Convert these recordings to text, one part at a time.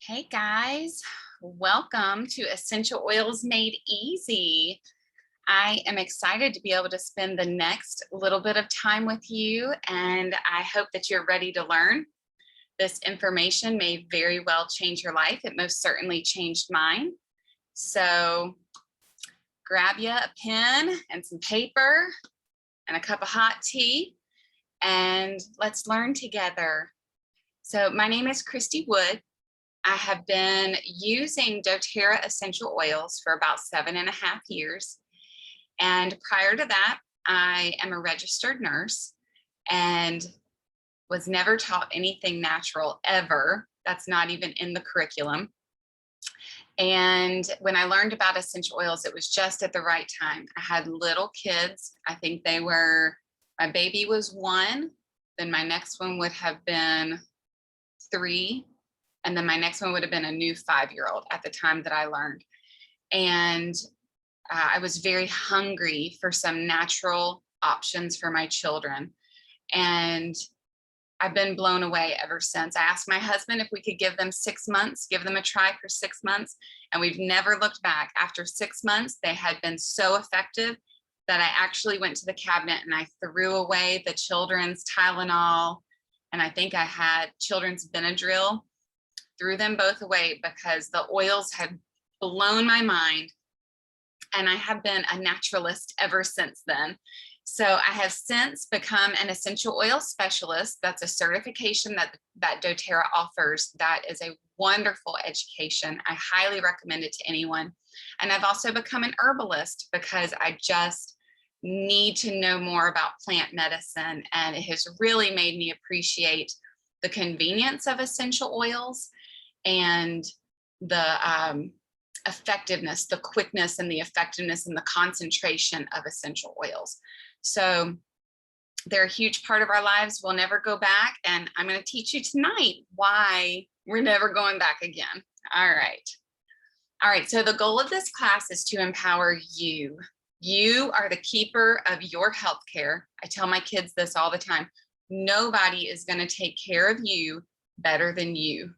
Hey guys, welcome to Essential Oils Made Easy. I am excited to be able to spend the next little bit of time with you, and I hope that you're ready to learn. This information may very well change your life. It most certainly changed mine. So grab you a pen and some paper and a cup of hot tea, and let's learn together. So my name is Christy Wood. I have been using doTERRA essential oils for about 7.5 years. And prior to that, I am a registered nurse and was never taught anything natural ever. That's not even in the curriculum. And when I learned about essential oils, it was just at the right time. I had little kids. I think my baby was 1, then my next one would have been 3. And then my next one would have been a new 5-year-old at the time that I learned. And I was very hungry for some natural options for my children. And I've been blown away ever since. I asked my husband if we could give them 6 months, give them a try for 6 months. And we've never looked back. After 6 months, they had been so effective that I actually went to the cabinet and I threw away the children's Tylenol. And I think I had children's Benadryl. Threw them both away because the oils had blown my mind, and I have been a naturalist ever since then. So I have since become an essential oil specialist. That's a certification that doTERRA offers. That is a wonderful education. I highly recommend it to anyone. And I've also become an herbalist because I just need to know more about plant medicine, and it has really made me appreciate the convenience of essential oils and the effectiveness, the quickness and the effectiveness and the concentration of essential oils. So they're a huge part of our lives. We'll never go back. And I'm going to teach you tonight why we're never going back again. All right. All right. So the goal of this class is to empower you. You are the keeper of your healthcare. I tell my kids this all the time. Nobody is going to take care of you better than you.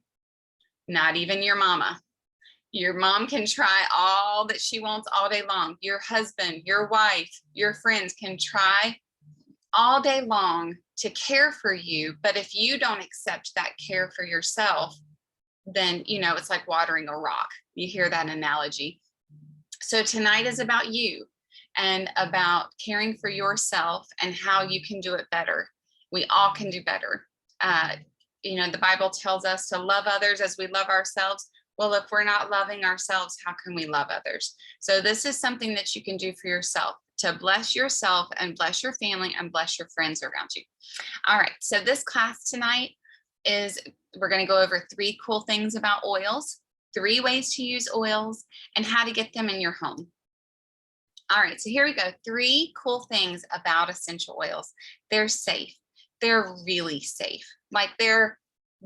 Not even your mama. Your mom can try all that she wants all day long. Your husband, your wife, your friends can try all day long to care for you. But if you don't accept that care for yourself, then, it's like watering a rock. You hear that analogy. So tonight is about you and about caring for yourself and how you can do it better. We all can do better. The Bible tells us to love others as we love ourselves. Well, if we're not loving ourselves, how can we love others? So this is something that you can do for yourself to bless yourself and bless your family and bless your friends around you. All right, so this class tonight we're going to go over 3 cool things about oils, 3 ways to use oils, and how to get them in your home. All right, so here we go. 3 cool things about essential oils. They're safe. They're really safe. Like they're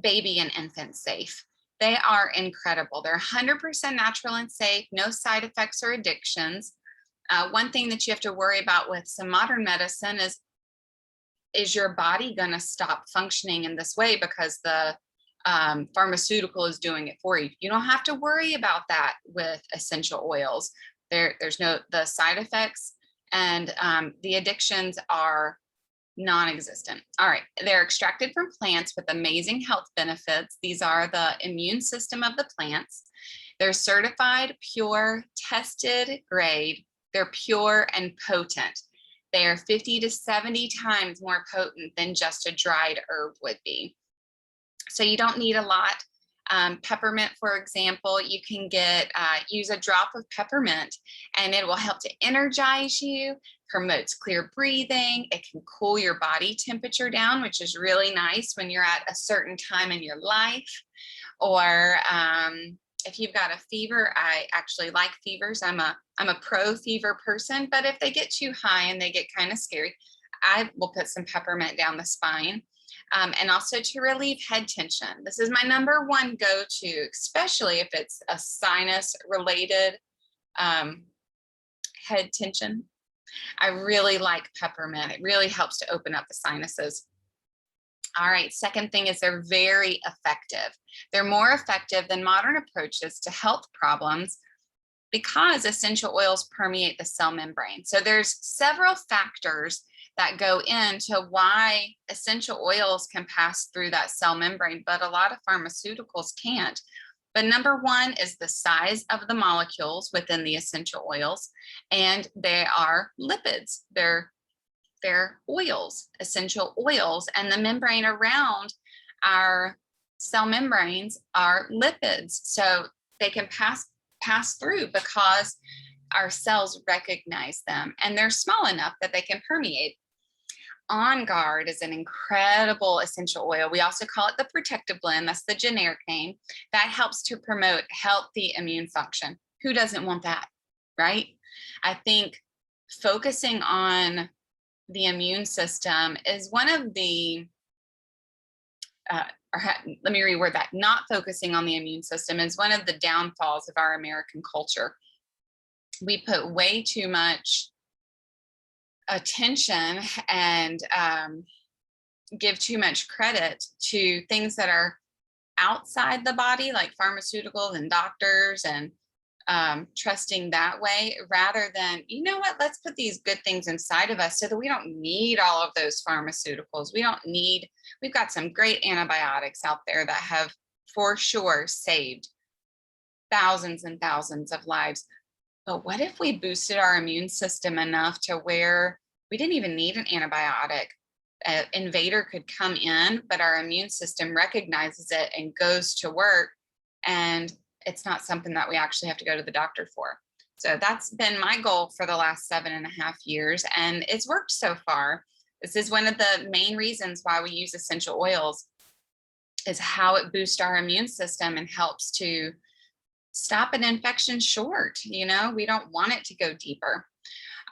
baby and infant safe. They are incredible. They're 100% natural and safe, no side effects or addictions. One thing that you have to worry about with some modern medicine is your body going to stop functioning in this way because the pharmaceutical is doing it for you. You don't have to worry about that with essential oils. There's the side effects and the addictions are non-existent. All right, they're extracted from plants with amazing health benefits. These are the immune system of the plants. They're certified, pure, tested grade. They're pure and potent. They are 50 to 70 times more potent than just a dried herb would be. So you don't need a lot. Peppermint, for example, you can use a drop of peppermint and it will help to energize you, promotes clear breathing. It can cool your body temperature down, which is really nice when you're at a certain time in your life. Or if you've got a fever, I actually like fevers. I'm a pro fever person, but if they get too high and they get kind of scary, I will put some peppermint down the spine. And also to relieve head tension. This is my number 1 go-to, especially if it's a sinus related head tension. I really like peppermint. It really helps to open up the sinuses. All right, second thing is they're very effective. They're more effective than modern approaches to health problems because essential oils permeate the cell membrane. So there's several factors that go into why essential oils can pass through that cell membrane, but a lot of pharmaceuticals can't. But number one is the size of the molecules within the essential oils, and they are lipids. They're oils, essential oils, and the membrane around our cell membranes are lipids. So they can pass through because our cells recognize them, and they're small enough that they can permeate. On Guard is an incredible essential oil. We also call it the protective blend. That's the generic name. That helps to promote healthy immune function. Who doesn't want that, right? I think focusing on the immune system is one of the, let me reword that, not focusing on the immune system is one of the downfalls of our American culture. We put way too much attention and give too much credit to things that are outside the body, like pharmaceuticals and doctors, and trusting that way, rather than, you know what, let's put these good things inside of us so that we don't need all of those pharmaceuticals. We've got some great antibiotics out there that have for sure saved thousands and thousands of lives. But what if we boosted our immune system enough to where we didn't even need an antibiotic? An invader could come in, but our immune system recognizes it and goes to work, and it's not something that we actually have to go to the doctor for. So that's been my goal for the last 7.5 years, and it's worked so far. This is one of the main reasons why we use essential oils, is how it boosts our immune system and helps to stop an infection short. You know, we don't want it to go deeper.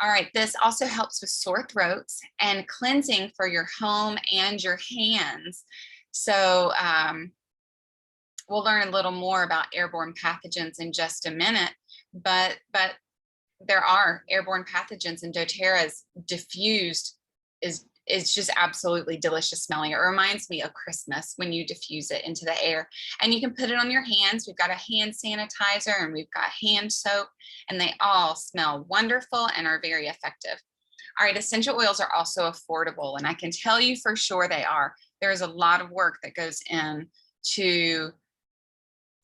All right, this also helps with sore throats and cleansing for your home and your hands. So we'll learn a little more about airborne pathogens in just a minute, but there are airborne pathogens, and doTERRA's diffused is just absolutely delicious smelling. It reminds me of Christmas when you diffuse it into the air, and you can put it on your hands. We've got a hand sanitizer and we've got hand soap, and they all smell wonderful and are very effective. All right, essential oils are also affordable, and I can tell you for sure they are. There is a lot of work that goes into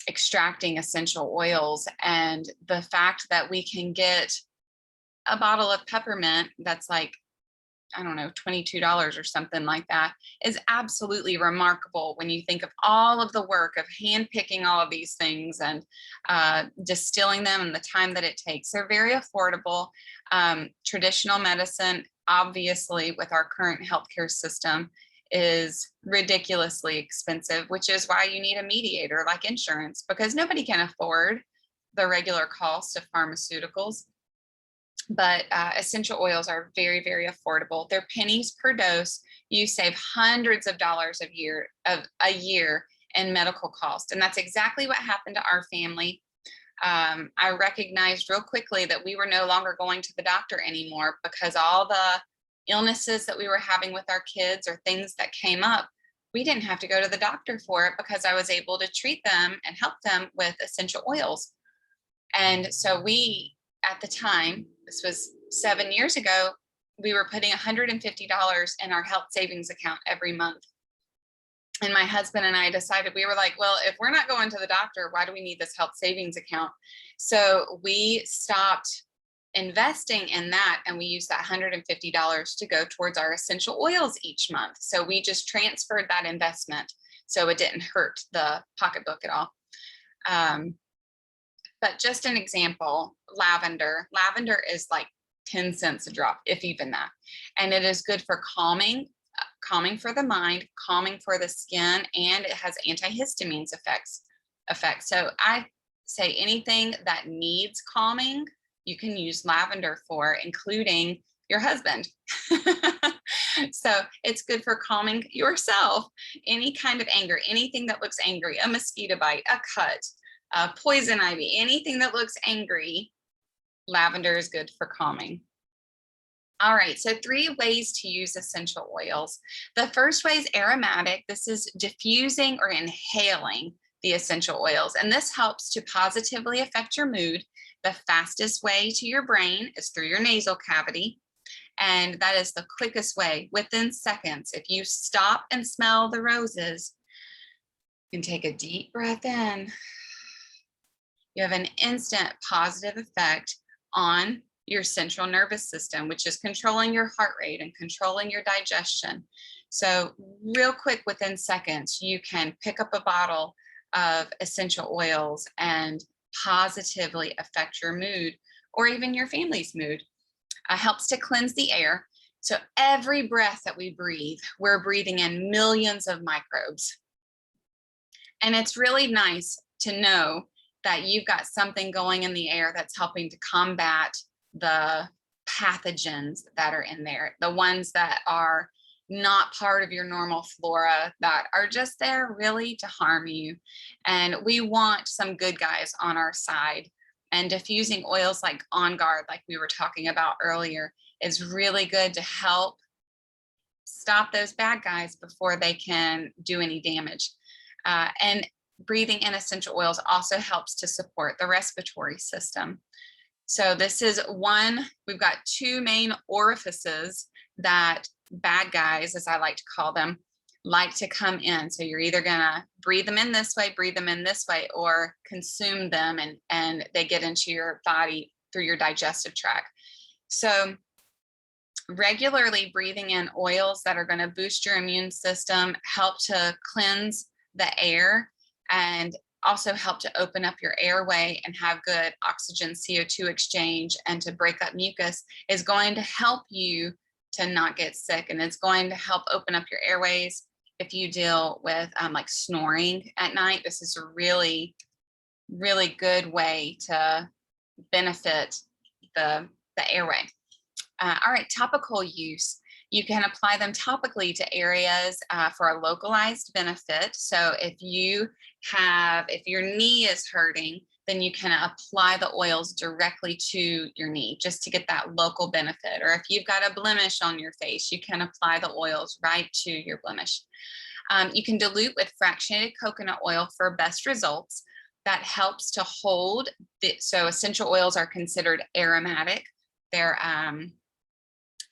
extracting essential oils, and the fact that we can get a bottle of peppermint that's like, I don't know, $22 or something like that is absolutely remarkable when you think of all of the work of hand picking all of these things and distilling them and the time that it takes. They're very affordable. Traditional medicine, obviously, with our current healthcare system, is ridiculously expensive, which is why you need a mediator like insurance, because nobody can afford the regular cost of pharmaceuticals. But essential oils are very, very affordable. They're pennies per dose. You save hundreds of dollars a year in medical cost. And that's exactly what happened to our family. I recognized real quickly that we were no longer going to the doctor anymore, because all the illnesses that we were having with our kids or things that came up, we didn't have to go to the doctor for it because I was able to treat them and help them with essential oils. And so we, at the time, this was 7 years ago, we were putting $150 in our health savings account every month. And my husband and I decided, we were like, well, if we're not going to the doctor, why do we need this health savings account? So we stopped investing in that, and we used that $150 to go towards our essential oils each month. So we just transferred that investment so it didn't hurt the pocketbook at all. But just an example, lavender. Lavender is like 10 cents a drop, if even that. And it is good for calming for the mind, calming for the skin, and it has antihistamines effects. So I say anything that needs calming, you can use lavender for, including your husband. So it's good for calming yourself, any kind of anger, anything that looks angry, a mosquito bite, a cut, poison ivy, anything that looks angry, lavender is good for calming. All right, so 3 ways to use essential oils. The first way is aromatic. This is diffusing or inhaling the essential oils, and this helps to positively affect your mood. The fastest way to your brain is through your nasal cavity, and that is the quickest way within seconds. If you stop and smell the roses and take a deep breath in, you have an instant positive effect on your central nervous system, which is controlling your heart rate and controlling your digestion. So real quick, within seconds, you can pick up a bottle of essential oils and positively affect your mood or even your family's mood. Helps to cleanse the air. So every breath that we breathe, we're breathing in millions of microbes. And it's really nice to know that you've got something going in the air that's helping to combat the pathogens that are in there, the ones that are not part of your normal flora, that are just there really to harm you. And we want some good guys on our side. And diffusing oils like On Guard, like we were talking about earlier, is really good to help stop those bad guys before they can do any damage. And breathing in essential oils also helps to support the respiratory system. So this is one, we've got 2 main orifices that bad guys, as I like to call them, like to come in. So you're either gonna breathe them in this way, or consume them and they get into your body through your digestive tract. So regularly breathing in oils that are gonna boost your immune system, help to cleanse the air, and also help to open up your airway and have good oxygen CO2 exchange and to break up mucus, is going to help you to not get sick. And it's going to help open up your airways. If you deal with like snoring at night, this is a really, really good way to benefit the airway. All right, topical use. You can apply them topically to areas for a localized benefit. So if your knee is hurting, then you can apply the oils directly to your knee just to get that local benefit. Or if you've got a blemish on your face, you can apply the oils right to your blemish. You can dilute with fractionated coconut oil for best results. That helps to hold. So essential oils are considered aromatic. They're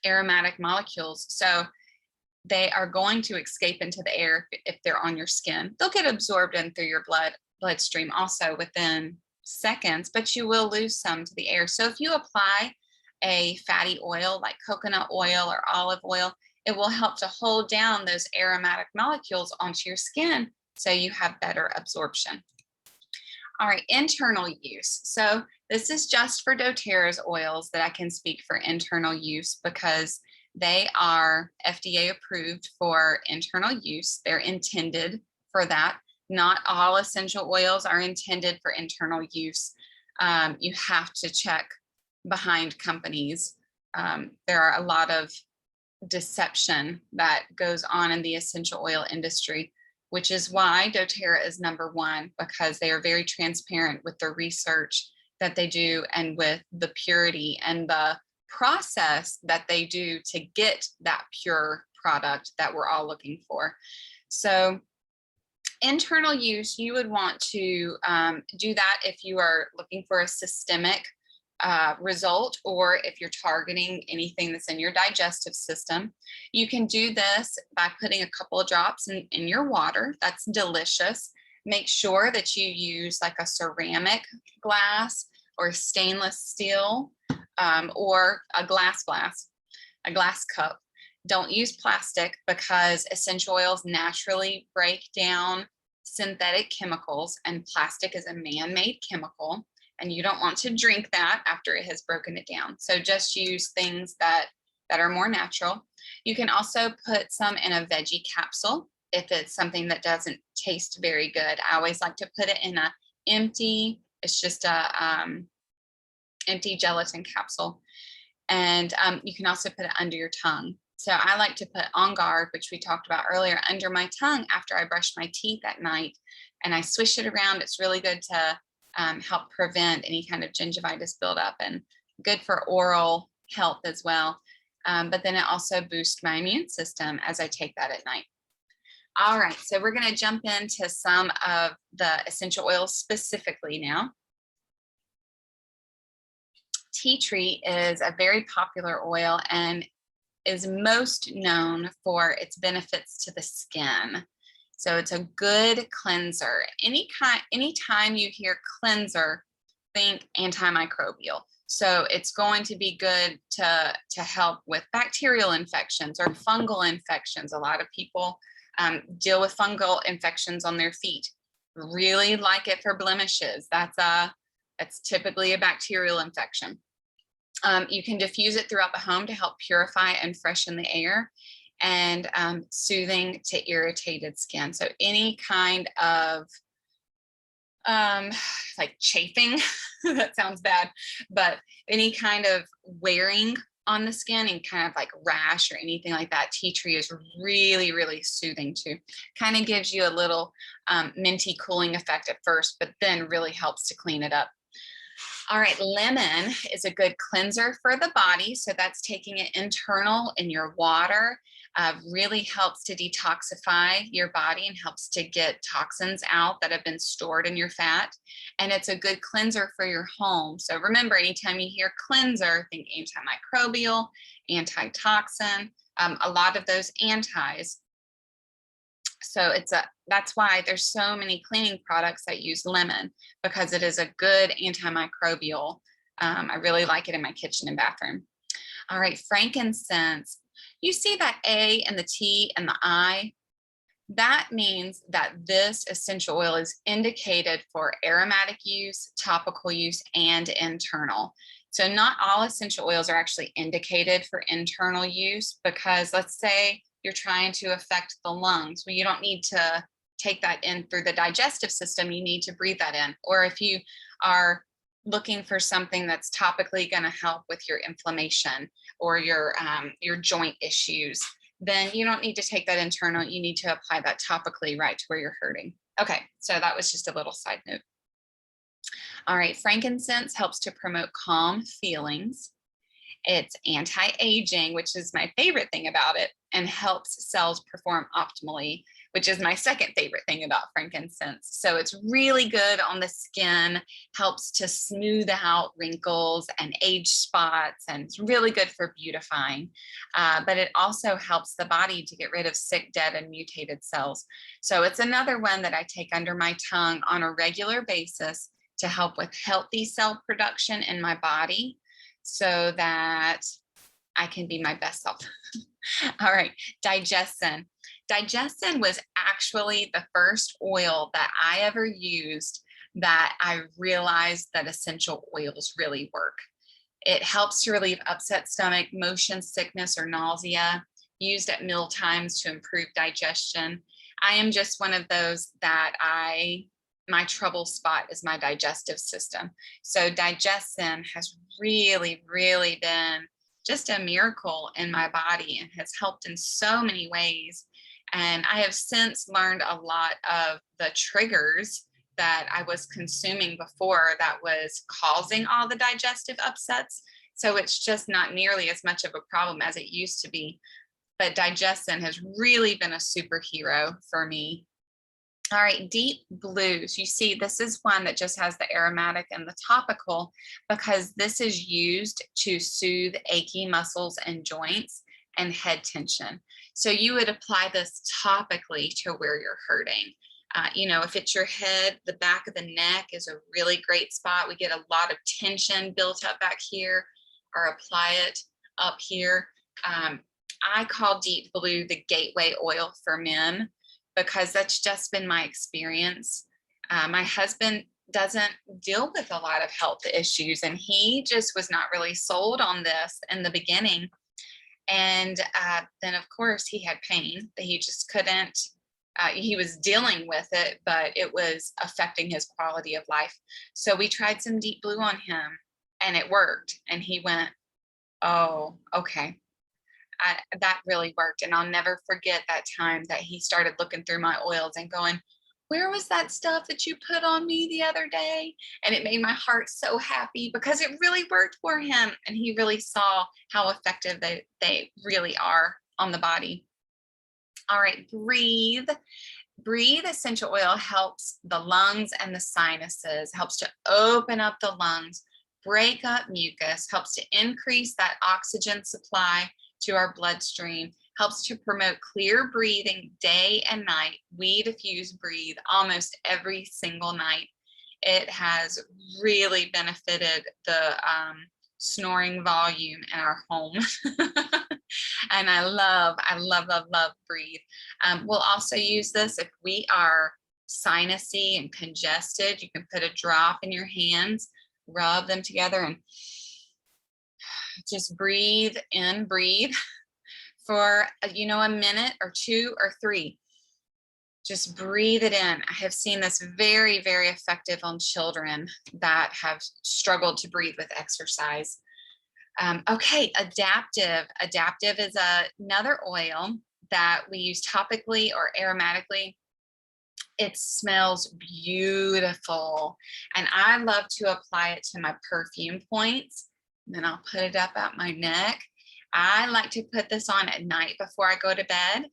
aromatic molecules. So they are going to escape into the air if they're on your skin. They'll get absorbed in through your bloodstream also within seconds, but you will lose some to the air. So if you apply a fatty oil like coconut oil or olive oil, it will help to hold down those aromatic molecules onto your skin so you have better absorption. All right, internal use. So this is just for doTERRA's oils that I can speak for internal use because they are FDA approved for internal use. They're intended for that. Not all essential oils are intended for internal use. You have to check behind companies. There are a lot of deception that goes on in the essential oil industry, which is why doTERRA is #1, because they are very transparent with the research that they do and with the purity and the process that they do to get that pure product that we're all looking for. So internal use, you would want to do that if you are looking for a systemic result, or if you're targeting anything that's in your digestive system. You can do this by putting a couple of drops in your water. That's delicious. Make sure that you use like a ceramic glass or stainless steel or a glass cup. Don't use plastic because essential oils naturally break down synthetic chemicals, and plastic is a man-made chemical. And you don't want to drink that after it has broken it down. So just use things that are more natural. You can also put some in a veggie capsule if it's something that doesn't taste very good. I always like to put it in a empty, it's just a empty gelatin capsule. And you can also put it under your tongue. So I like to put On Guard, which we talked about earlier, under my tongue after I brush my teeth at night. And I swish it around. It's really good to help prevent any kind of gingivitis buildup, and good for oral health as well. but then it also boosts my immune system as I take that at night. All right, so we're going to jump into some of the essential oils specifically now. Tea tree is a very popular oil and is most known for its benefits to the skin. So it's a good cleanser. Anytime you hear cleanser, think antimicrobial. So it's going to be good to help with bacterial infections or fungal infections. A lot of people deal with fungal infections on their feet. Really like it for blemishes. That's typically a bacterial infection. You can diffuse it throughout the home to help purify and freshen the air, and soothing to irritated skin. So any kind of like chafing, that sounds bad, but any kind of wearing on the skin and kind of like rash or anything like that, tea tree is really, really soothing too. Kind of gives you a little minty cooling effect at first, but then really helps to clean it up. All right, lemon is a good cleanser for the body. So that's taking it internal in your water. Really helps to detoxify your body and helps to get toxins out that have been stored in your fat. And it's a good cleanser for your home. So remember, anytime you hear cleanser, think antimicrobial, antitoxin, a lot of those antis. So that's why there's so many cleaning products that use lemon, because it is a good antimicrobial. I really like it in my kitchen and bathroom. All right, frankincense. You see that A and the T and the I? That means that this essential oil is indicated for aromatic use, topical use, and internal. So not all essential oils are actually indicated for internal use, because let's say you're trying to affect the lungs. Well, you don't need to take that in through the digestive system. You need to breathe that in. Or if you are looking for something that's topically going to help with your inflammation or your joint issues, then you don't need to take that internal. You need to apply that topically right to where you're hurting. Okay, so that was just a little side note. All right, frankincense helps to promote calm feelings. It's anti-aging, which is my favorite thing about it, and helps cells perform optimally, which is my second favorite thing about frankincense. So it's really good on the skin, helps to smooth out wrinkles and age spots, and it's really good for beautifying. But it also helps the body to get rid of sick, dead, and mutated cells. So it's another one that I take under my tongue on a regular basis to help with healthy cell production in my body, so that I can be my best self. All right, digestin. Digestin was actually the first oil that I ever used that I realized that essential oils really work. It helps to relieve upset stomach, motion sickness, or nausea, used at meal times to improve digestion. I am just one of those that my trouble spot is my digestive system. So digestin has really, really been just a miracle in my body and has helped in so many ways. And I have since learned a lot of the triggers that I was consuming before that was causing all the digestive upsets. So it's just not nearly as much of a problem as it used to be. But digestin has really been a superhero for me. All right, deep blues. You see, this is one that just has the aromatic and the topical, because this is used to soothe achy muscles and joints and head tension. So you would apply this topically to where you're hurting. If it's your head, the back of the neck is a really great spot. We get a lot of tension built up back here, or apply it up here. I call deep blue the gateway oil for men, because that's just been my experience. My husband doesn't deal with a lot of health issues, and he just was not really sold on this in the beginning. And then, of course, he had pain that he just couldn't, he was dealing with it, but it was affecting his quality of life. So we tried some deep blue on him, and it worked. And he went, oh, okay. That really worked. And I'll never forget that time that he started looking through my oils and going, where was that stuff that you put on me the other day? And it made my heart so happy because it really worked for him. And he really saw how effective they really are on the body. All right, breathe. Breathe essential oil helps the lungs and the sinuses, helps to open up the lungs, break up mucus, helps to increase that oxygen supply to our bloodstream, helps to promote clear breathing day and night. We diffuse breathe almost every single night. It has really benefited the snoring volume in our home. And I love, love breathe. We'll also use this if we are sinusy and congested. You can put a drop in your hands, rub them together, and just breathe in, breathe for, a minute or two or three. Just breathe it in. I have seen this very, very effective on children that have struggled to breathe with exercise. Okay, adaptive. Adaptive is another oil that we use topically or aromatically. It smells beautiful. And I love to apply it to my perfume points. And then I'll put it up at my neck. I like to put this on at night before I go to bed.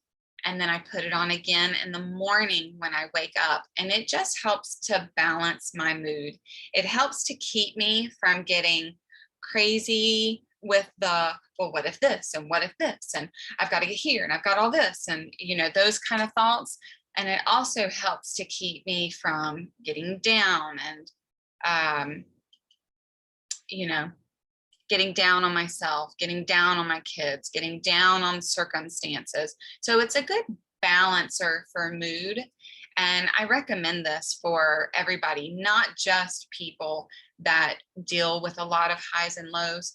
And then I put it on again in the morning when I wake up. And it just helps to balance my mood. It helps to keep me from getting crazy with the, well, what if this and what if this, and I've got to get here and I've got all this, and those kind of thoughts. And it also helps to keep me from getting down and getting down on myself, getting down on my kids, getting down on circumstances. So it's a good balancer for mood. And I recommend this for everybody, not just people that deal with a lot of highs and lows,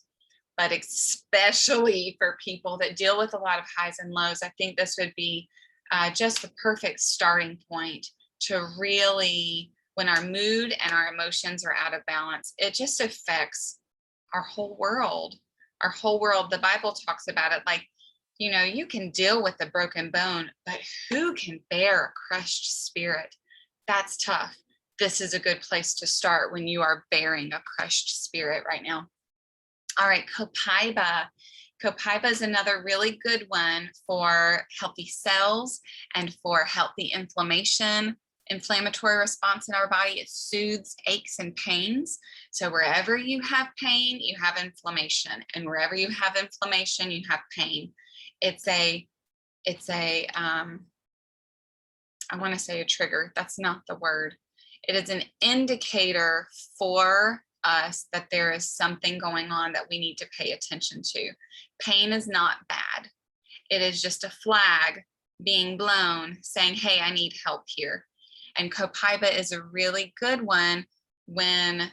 but especially for people that deal with a lot of highs and lows. I think this would be just the perfect starting point to really, when our mood and our emotions are out of balance, it just affects our whole world. Our whole world. The Bible talks about it like, you can deal with a broken bone, but who can bear a crushed spirit? That's tough. This is a good place to start when you are bearing a crushed spirit right now. All right, copaiba. Copaiba is another really good one for healthy cells and for healthy inflammatory response in our body. It soothes aches and pains. So wherever you have pain, you have inflammation, and wherever you have inflammation, you have pain. It's a I want to say a trigger. That's not the word. It is an indicator for us that there is something going on that we need to pay attention to. Pain is not bad. It is just a flag being blown saying, hey, I need help here. And copaiba is a really good one when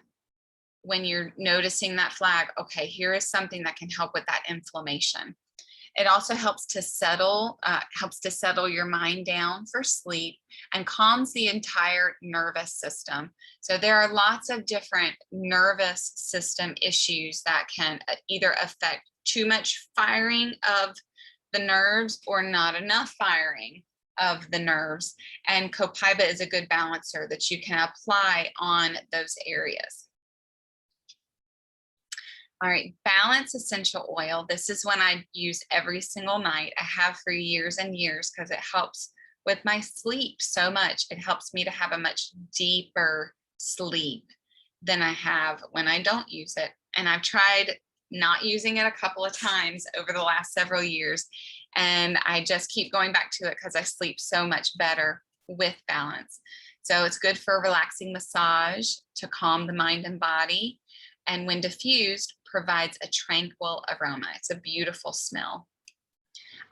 you're noticing that flag. Okay, here is something that can help with that inflammation. It also helps to settle your mind down for sleep and calms the entire nervous system. So there are lots of different nervous system issues that can either affect too much firing of the nerves or not enough firing of the nerves. And copaiba is a good balancer that you can apply on those areas. All right, Balance essential oil. This is one I use every single night. I have for years and years because it helps with my sleep so much. It helps me to have a much deeper sleep than I have when I don't use it. And I've tried not using it a couple of times over the last several years. And I just keep going back to it because I sleep so much better with Balance. So it's good for a relaxing massage to calm the mind and body. And when diffused, provides a tranquil aroma. It's a beautiful smell.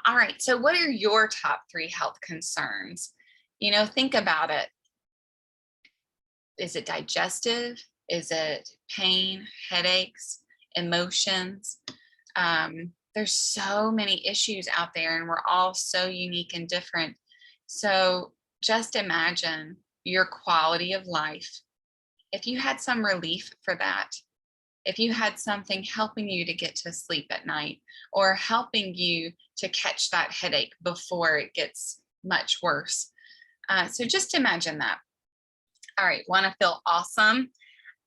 All right, so what are your top 3 health concerns? Think about it. Is it digestive? Is it pain, headaches, emotions? There's so many issues out there, and we're all so unique and different. So just imagine your quality of life. If you had some relief for that, if you had something helping you to get to sleep at night or helping you to catch that headache before it gets much worse, So just imagine that. All right, want to feel awesome?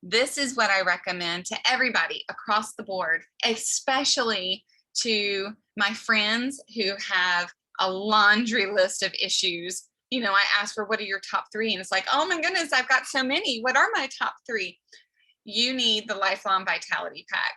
This is what I recommend to everybody across the board, especially to my friends who have a laundry list of issues. You know, I ask for what are your top 3, and it's like, oh my goodness, I've got so many. What are my top 3? You need the Lifelong Vitality Pack.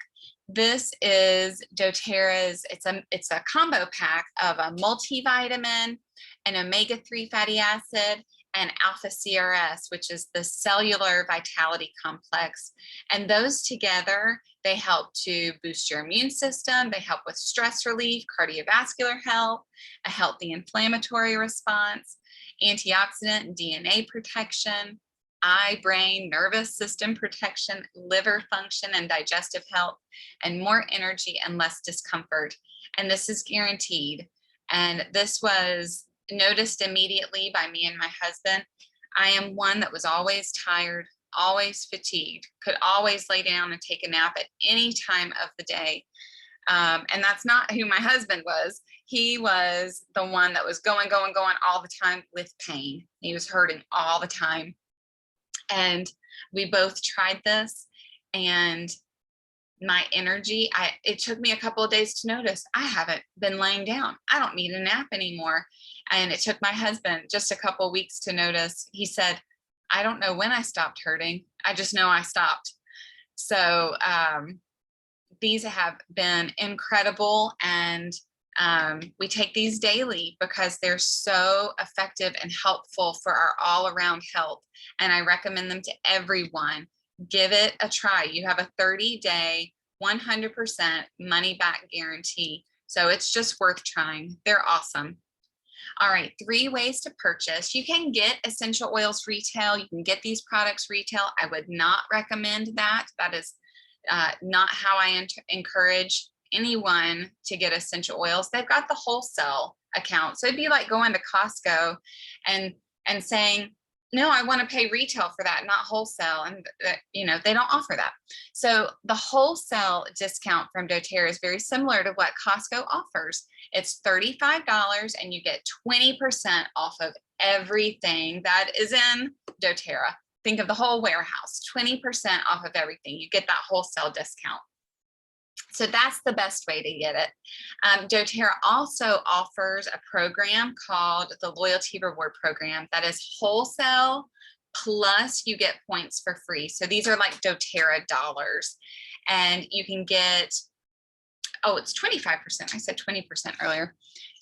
This is doTERRA's, it's a combo pack of a multivitamin, an omega-3 fatty acid, and alpha CRS, which is the cellular vitality complex. And those together, they help to boost your immune system. They help with stress relief, cardiovascular health, a healthy inflammatory response, antioxidant and DNA protection, eye, brain, nervous system protection, liver function and digestive health, and more energy and less discomfort. And this is guaranteed. And this was noticed immediately by me and my husband. I am one that was always tired, always fatigued, could always lay down and take a nap at any time of the day. And that's not who my husband was. He was the one that was going all the time with pain. He was hurting all the time. And we both tried this, and my energy, it took me a couple of days to notice I haven't been laying down. I don't need a nap anymore. And it took my husband just a couple of weeks to notice. He said, I don't know when I stopped hurting. I just know I stopped. So these have been incredible. And we take these daily because they're so effective and helpful for our all around health. And I recommend them to everyone. Give it a try. You have a 30-day, 100% money back guarantee. So it's just worth trying. They're awesome. All right, 3 ways to purchase. You can get essential oils retail. You can get these products retail. I would not recommend that. That is not how I encourage anyone to get essential oils. They've got the wholesale account. So it'd be like going to Costco and saying, no, I want to pay retail for that, not wholesale. And you know, they don't offer that. So the wholesale discount from doTERRA is very similar to what Costco offers. It's $35 and you get 20% off of everything that is in doTERRA. Think of the whole warehouse, 20% off of everything. You get that wholesale discount. So that's the best way to get it. doTERRA also offers a program called the Loyalty Reward Program that is wholesale plus you get points for free. So these are like doTERRA dollars, and you can get, oh, it's 25%. I said 20% earlier.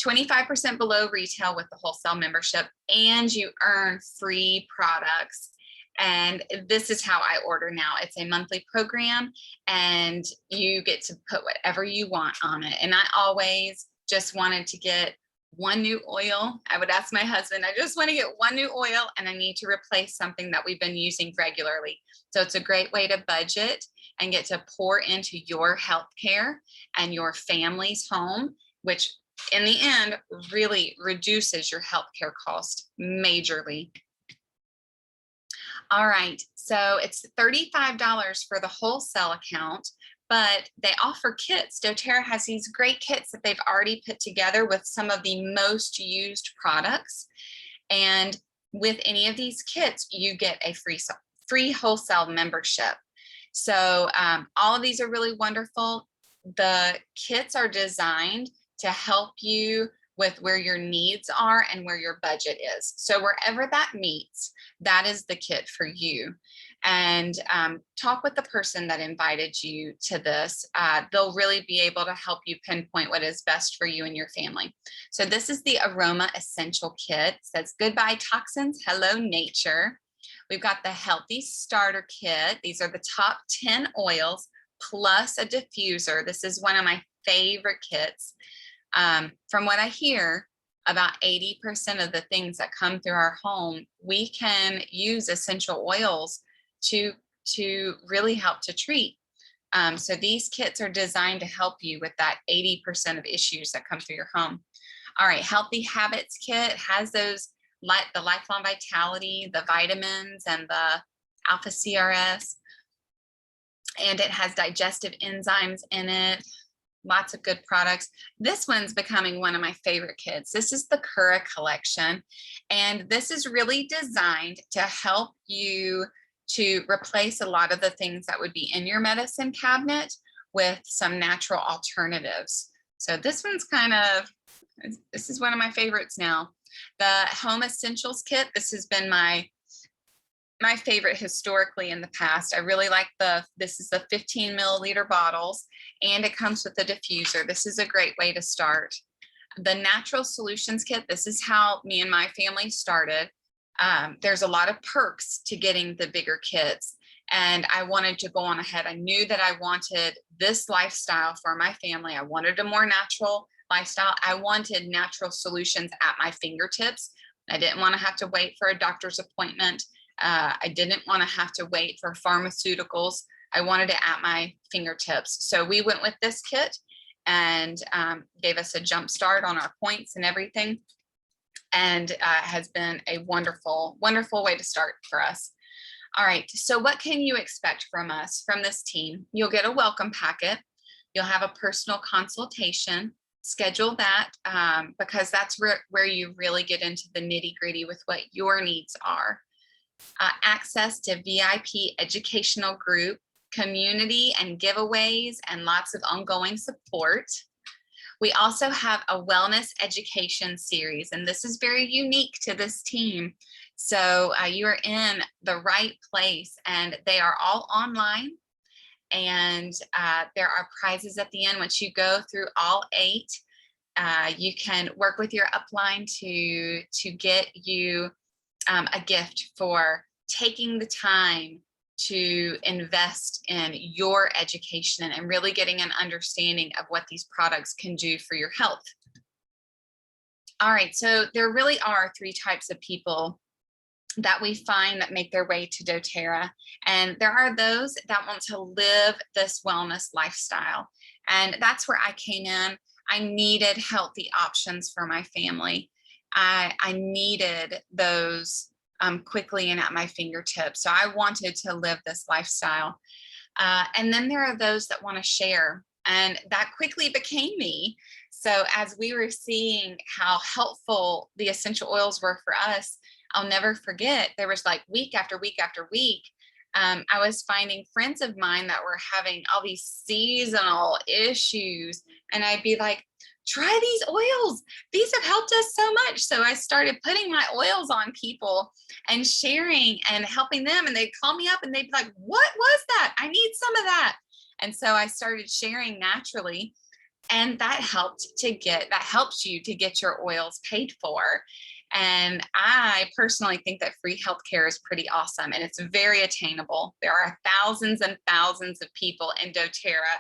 25% below retail with the wholesale membership, and you earn free products. And this is how I order now. It's a monthly program and you get to put whatever you want on it. And I always just wanted to get one new oil. I would ask my husband, I just want to get one new oil and I need to replace something that we've been using regularly. So it's a great way to budget and get to pour into your healthcare and your family's home, which in the end really reduces your healthcare cost majorly. All right, so it's $35 for the wholesale account, but they offer kits. doTERRA has these great kits that they've already put together with some of the most used products. And with any of these kits, you get a free wholesale membership. So all of these are really wonderful. The kits are designed to help you with where your needs are and where your budget is. So wherever that meets, that is the kit for you. And talk with the person that invited you to this. They'll really be able to help you pinpoint what is best for you and your family. So this is the Aroma Essential Kit. It says, goodbye toxins, hello nature. We've got the Healthy Starter Kit. These are the top 10 oils plus a diffuser. This is one of my favorite kits. From what I hear, about 80% of the things that come through our home, we can use essential oils to really help to treat. So these kits are designed to help you with that 80% of issues that come through your home. All right, Healthy Habits Kit has those, like the Lifelong Vitality, the vitamins, and the alpha CRS. And it has digestive enzymes in it, lots of good products. This one's becoming one of my favorite kits. This is the Cura collection, and this is really designed to help you to replace a lot of the things that would be in your medicine cabinet with some natural alternatives. So this one's this is one of my favorites now. The Home Essentials Kit, this has been my favorite historically in the past. I really like this is the 15 milliliter bottles, and it comes with a diffuser. This is a great way to start. The Natural Solutions Kit, this is how me and my family started. There's a lot of perks to getting the bigger kits, and I wanted to go on ahead. I knew that I wanted this lifestyle for my family. I wanted a more natural lifestyle. I wanted natural solutions at my fingertips. I didn't want to have to wait for a doctor's appointment. I didn't want to have to wait for pharmaceuticals. I wanted it at my fingertips. So we went with this kit, and gave us a jump start on our points and everything. And has been a wonderful, wonderful way to start for us. All right, so what can you expect from us, from this team? You'll get a welcome packet. You'll have a personal consultation. Schedule that because that's where you really get into the nitty gritty with what your needs are. Access to VIP educational group, community and giveaways, and lots of ongoing support. We also have a wellness education series, and this is very unique to this team. So you are in the right place, and they are all online. And there are prizes at the end. Once you go through all 8, you can work with your upline to get you a gift for taking the time to invest in your education and really getting an understanding of what these products can do for your health. All right, so there really are 3 types of people that we find that make their way to doTERRA. And there are those that want to live this wellness lifestyle. And that's where I came in. I needed healthy options for my family. I needed those quickly and at my fingertips. So I wanted to live this lifestyle. And then there are those that want to share, and that quickly became me. So as we were seeing how helpful the essential oils were for us, I'll never forget, there was like week after week after week, I was finding friends of mine that were having all these seasonal issues, and I'd be like, try these oils. These have helped us so much. So I started putting my oils on people and sharing and helping them. And they'd call me up and they'd be like, what was that? I need some of that. And so I started sharing naturally. And that helps you to get your oils paid for. And I personally think that free healthcare is pretty awesome, and it's very attainable. There are thousands and thousands of people in doTERRA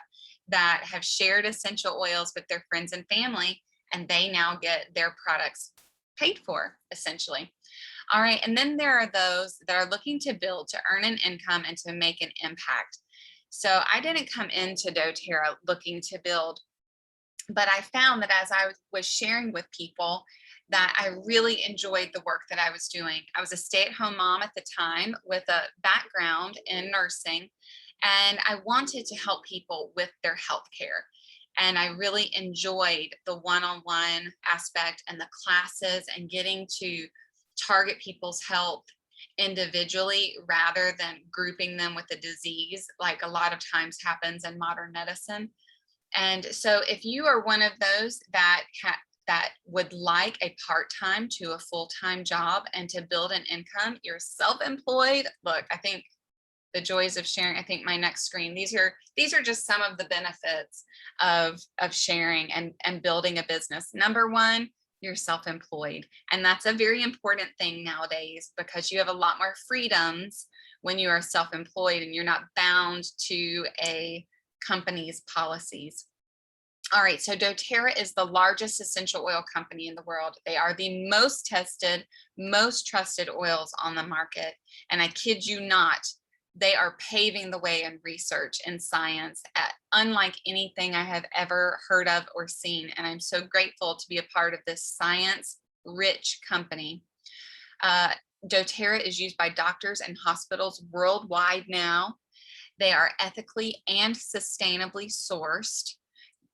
that have shared essential oils with their friends and family, and they now get their products paid for, essentially. All right, and then there are those that are looking to build, to earn an income, and to make an impact. So I didn't come into doTERRA looking to build, but I found that as I was sharing with people that I really enjoyed the work that I was doing. I was a stay-at-home mom at the time with a background in nursing, and I wanted to help people with their health care. And I really enjoyed the one-on-one aspect and the classes and getting to target people's health individually rather than grouping them with a disease, like a lot of times happens in modern medicine. And so if you are one of those that would like a part-time to a full-time job and to build an income, you're self-employed. Look, I think the joys of sharing, I think my next screen, these are just some of the benefits of sharing and building a business. Number one, you're self-employed. And that's a very important thing nowadays because you have a lot more freedoms when you are self-employed and you're not bound to a company's policies. All right, so doTERRA is the largest essential oil company in the world. They are the most tested, most trusted oils on the market. And I kid you not, they are paving the way in research and science, unlike anything I have ever heard of or seen. And I'm so grateful to be a part of this science-rich company. doTERRA is used by doctors and hospitals worldwide now. They are ethically and sustainably sourced.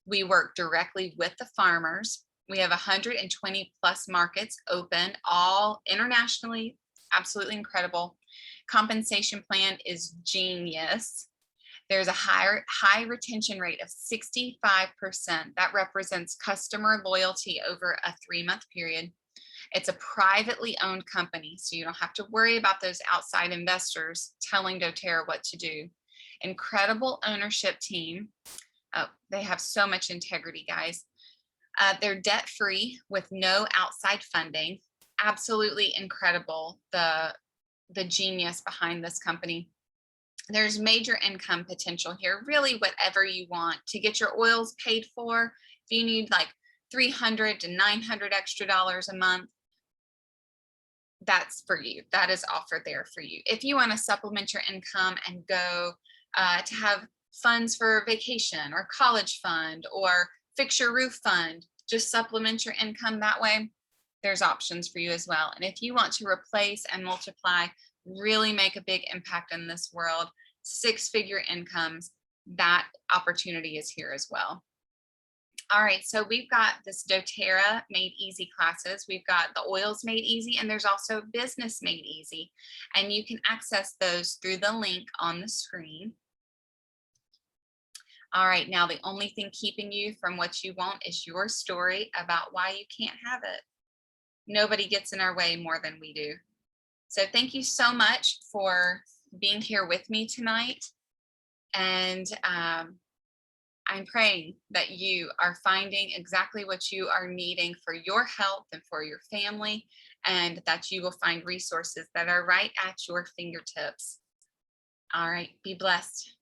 We work directly with the farmers. We have 120 plus markets open, all internationally, absolutely incredible. Compensation plan is genius. There's a high retention rate of 65%. That represents customer loyalty over a 3-month period. It's a privately owned company, so you don't have to worry about those outside investors telling doTERRA what to do. Incredible ownership team. Oh, they have so much integrity, guys. They're debt free with no outside funding. Absolutely incredible, the genius behind this company. There's major income potential here, really whatever you want to get your oils paid for. If you need like 300 to 900 extra dollars a month, that's for you. That is offered there for you. If you want to supplement your income and go to have funds for vacation or college fund or fix your roof fund, just supplement your income that way, there's options for you as well. And if you want to replace and multiply, really make a big impact in this world, 6-figure incomes, that opportunity is here as well. All right, so we've got this doTERRA Made Easy classes. We've got the Oils Made Easy, and there's also Business Made Easy. And you can access those through the link on the screen. All right, now the only thing keeping you from what you want is your story about why you can't have it. Nobody gets in our way more than we do. So thank you so much for being here with me tonight. And I'm praying that you are finding exactly what you are needing for your health and for your family, and that you will find resources that are right at your fingertips. All right, be blessed.